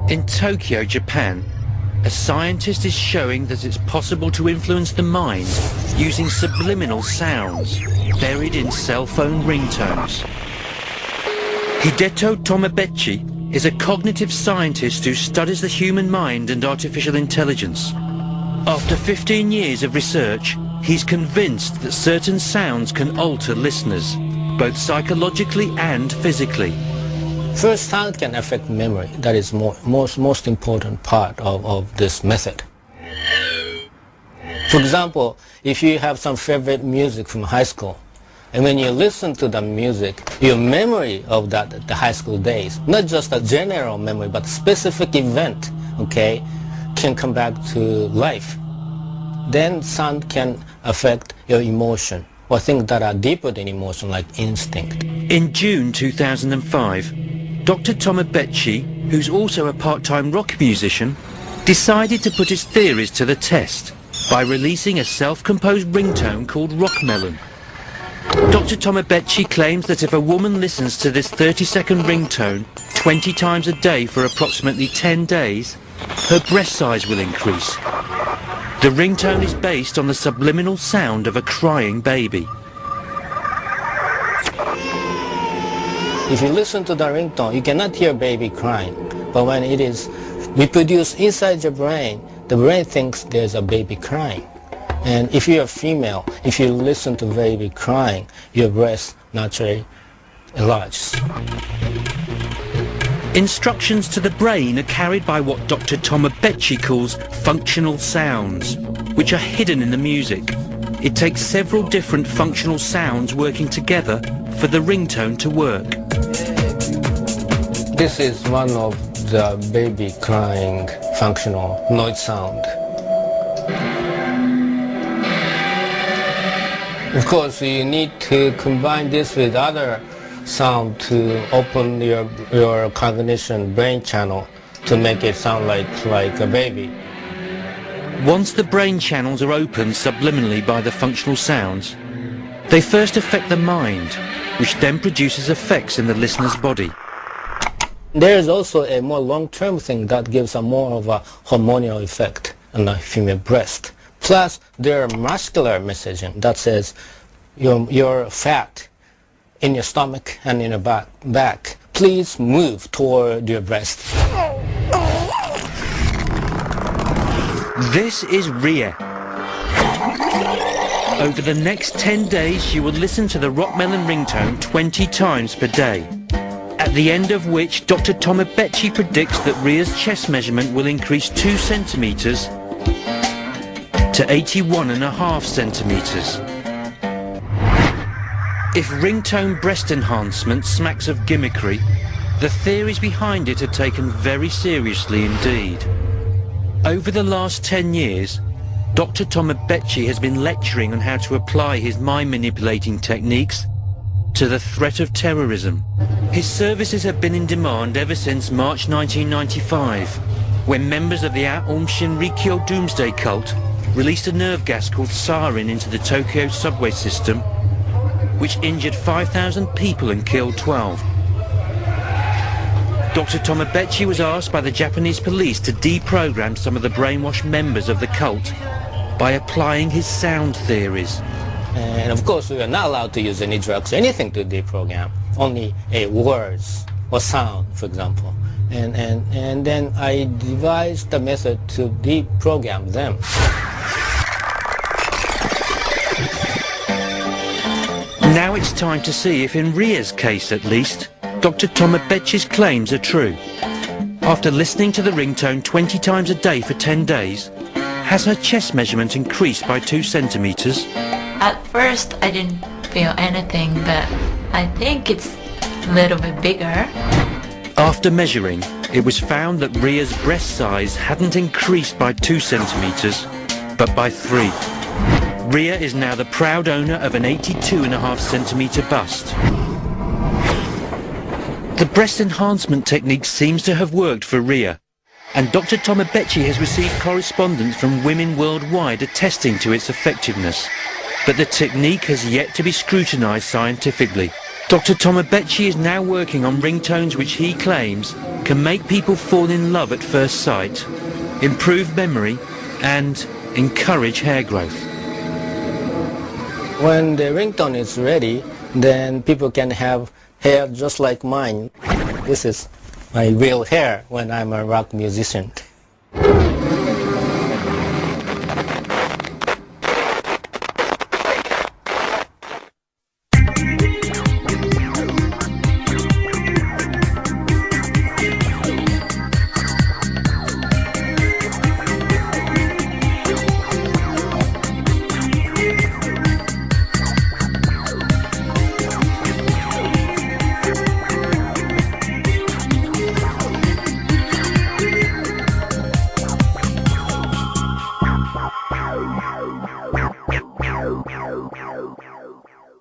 In Tokyo, Japan, a scientist is showing that it's possible to influence the mind using subliminal sounds buried in cell phone ringtones. Hideto Tomobechi is a cognitive scientist who studies the human mind and artificial intelligence. After 15 years of research, he's convinced that certain sounds can alter listeners, both psychologically and physically. First, sound can affect memory. That is most important part of this method. For example, if you have some favorite music from high school, and when you listen to the music, your memory of the high school days, not just a general memory, but specific event, okay, can come back to life. Then sound can affect your emotion, or things that are deeper than emotion, like instinct. In June 2005, Dr. Tomobechi, who's also a part-time rock musician, decided to put his theories to the test by releasing a self-composed ringtone called Rockmelon. Dr. Tomobechi claims that if a woman listens to this 30-second ringtone 20 times a day for approximately 10 days, her breast size will increase. The ringtone is based on the subliminal sound of a crying baby. If you listen to the ringtone, you cannot hear baby crying. But when it is reproduced inside your brain, the brain thinks there's a baby crying. And if you're a female, if you listen to baby crying, your breast naturally enlarges. Instructions to the brain are carried by what Dr. Tomobechi calls functional sounds, which are hidden in the music. It takes several different functional sounds working together for the ringtone to work. This is one of the baby crying functional noise sound. Of course, you need to combine this with other sound to open your cognition brain channel to make it sound like a baby. Once the brain channels are opened subliminally by the functional sounds, they first affect the mind, which then produces effects in the listener's body. There is also a more long-term thing that gives a more of a hormonal effect on the female breast. Plus, there are muscular messaging that says you're fat in your stomach and in your back. Please move toward your breast. This is Ria. Over the next 10 days, she will listen to the Rockmelon ringtone 20 times per day. At the end of which, Dr. Tomobechi predicts that Ria's chest measurement will increase 2 centimeters to 81.5 centimeters. If ringtone breast enhancement smacks of gimmickry, the theories behind it are taken very seriously indeed. Over the last 10 years, Dr. Tomobechi has been lecturing on how to apply his mind-manipulating techniques to the threat of terrorism. His services have been in demand ever since March 1995, when members of the Aum Shinrikyo doomsday cult released a nerve gas called sarin into the Tokyo subway system, which injured 5,000 people and killed 12. Dr. Tomobechi was asked by the Japanese police to deprogram some of the brainwashed members of the cult by applying his sound theories. And of course, we are not allowed to use any drugs or anything to deprogram, only words or sound, for example. And then I devised the method to deprogram them. Now it's time to see if in Ria's case at least, Dr. Tomobechi's claims are true. After listening to the ringtone 20 times a day for 10 days, has her chest measurement increased by 2 centimeters? At first I didn't feel anything, but I think it's a little bit bigger. After measuring, it was found that Ria's breast size hadn't increased by 2 centimeters, but by 3. Ria is now the proud owner of an 82.5 centimeter bust. The breast enhancement technique seems to have worked for Ria, and Dr. Tomobechi has received correspondence from women worldwide attesting to its effectiveness. But the technique has yet to be scrutinized scientifically. Dr. Tomobechi is now working on ringtones which he claims can make people fall in love at first sight, improve memory and encourage hair growth. When the ringtone is ready, then people can have hair just like mine. This is my real hair when I'm a rock musician.